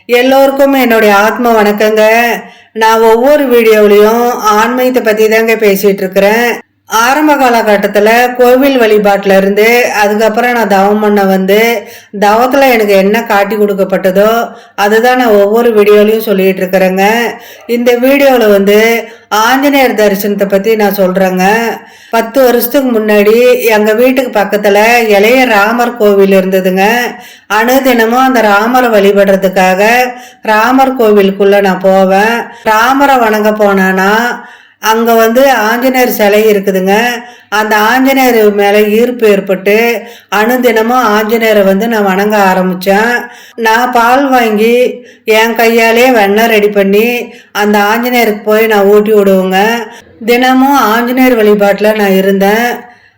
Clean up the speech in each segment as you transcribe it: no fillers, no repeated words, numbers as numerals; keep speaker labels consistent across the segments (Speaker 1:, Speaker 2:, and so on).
Speaker 1: எல்லோருக்கும் என்னுடைய ஆத்ம வணக்கங்க. நான் ஒவ்வொரு வீடியோவிலையும் ஆன்மீகத்தை பற்றி தாங்க பேசிகிட்டு இருக்கிறேன். ஆரம்ப காலகட்டத்தில் கோவில் வழிபாட்டில் இருந்து அதுக்கப்புறம் நான் தவம் பண்ண தவத்தில் எனக்கு என்ன காட்டி கொடுக்கப்பட்டதோ அதுதான் நான் ஒவ்வொரு வீடியோலையும் சொல்லிகிட்டு இருக்கிறேங்க. இந்த வீடியோவில் ஆஞ்சநேயர் தரிசனத்தை பற்றி நான் சொல்கிறேங்க. 10 வருஷத்துக்கு முன்னாடி எங்கள் வீட்டுக்கு பக்கத்தில் இளைய ராமர் கோவில் இருந்ததுங்க. அனுதினமும் அந்த ராமரை வழிபடுறதுக்காக ராமர் கோவிலுக்குள்ளே நான் போவேன். ராமரை வணங்க போனேன்னா அங்கே ஆஞ்சநேயர் சிலை இருக்குதுங்க. அந்த ஆஞ்சநேயர் மேலே ஈர்ப்பு ஏற்பட்டு அனுதினமும் ஆஞ்சநேயரை நான் வணங்க ஆரம்பித்தேன். நான் பால் வாங்கி என் கையாலே வெண்ணெய் ரெடி பண்ணி அந்த ஆஞ்சநேயருக்கு போய் நான் ஊட்டி விடுவேங்க. தினமும் ஆஞ்சநேயர் வழிபாட்டில் நான் இருந்தேன்.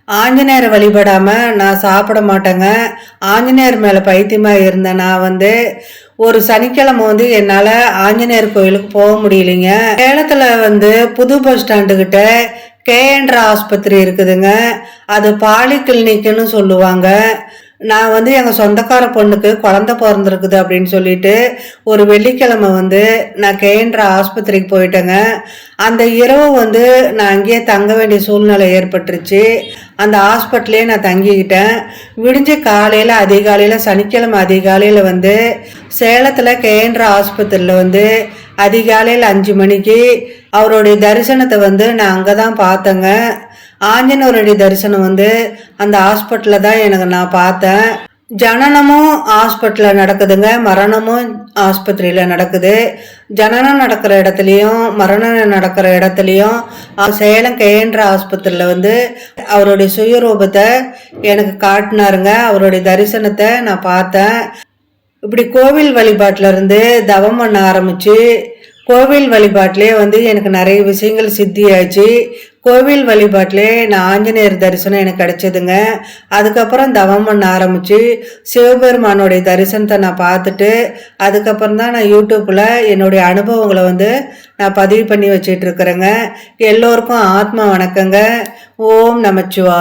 Speaker 1: ஆஞ்சநேயரை வழிபடாமல் நான் சாப்பிட மாட்டேங்க. ஆஞ்சநேயர் மேலே பைத்தியமாக இருந்தேன். நான் ஒரு சனிக்கிழமை என்னால் ஆஞ்சநேயர் கோயிலுக்கு போக முடியலைங்க. சேலத்தில் புது பஸ் ஸ்டாண்டுக்கிட்ட கேஎன்ற ஆஸ்பத்திரி இருக்குதுங்க. அது பாலி கிளினிக்குன்னு சொல்லுவாங்க. நான் எங்கள் சொந்தக்கார பொண்ணுக்கு குழந்த பிறந்திருக்குது அப்படின்னு சொல்லிட்டு ஒரு வெள்ளிக்கிழமை நான் கேஎன்ற ஆஸ்பத்திரிக்கு போயிட்டேங்க. அந்த இரவு நான் அங்கேயே தங்க வேண்டிய சூழ்நிலை ஏற்பட்டுருச்சு. அந்த ஹாஸ்பிட்டலே நான் தங்கிக்கிட்டேன். விடிஞ்ச காலையில் அதிகாலையில் சனிக்கிழமை அதிகாலையில் சேலத்தில் கேஎன்ற ஆஸ்பத்திரியில் அதிகாலையில் 5 மணிக்கு அவருடைய தரிசனத்தை நான் அங்கே தான் பார்த்தேங்க. ஆஞ்சநேயருடைய தரிசனம் அந்த ஹாஸ்பிட்டலில் தான் நான் பார்த்தேன். ஜனனமும் ஹாஸ்பிட்டலில் நடக்குதுங்க, மரணமும் ஆஸ்பத்திரியில் நடக்குது. ஜனனம் நடக்கிற இடத்துலையும் மரணம் நடக்கிற இடத்துலையும் சேலம் கேஎன்ற ஆஸ்பத்திரியில் அவருடைய சுயரூபத்தை எனக்கு காட்டினாருங்க. அவருடைய தரிசனத்தை நான் பார்த்தேன். இப்படி கோவில் வழிபாட்டில் இருந்து தவம் பண்ண ஆரம்பித்து கோவில் வழிபாட்டிலே எனக்கு நிறைய விஷயங்கள் சித்தியாச்சு. கோவில் வழிபாட்டிலே நான் ஆஞ்சநேயர் தரிசனம் எனக்கு கிடைச்சதுங்க. அதுக்கப்புறம் தவம் பண்ண ஆரம்பித்து சிவபெருமானுடைய தரிசனத்தை நான் பார்த்துட்டு அதுக்கப்புறம் தான் நான் யூடியூப்பில் என்னுடைய அனுபவங்களை நான் பதிவு பண்ணி வச்சிட்டு இருக்கிறேங்க. எல்லோருக்கும் ஆத்மா வணக்கங்க. ஓம் நமச்சிவாய.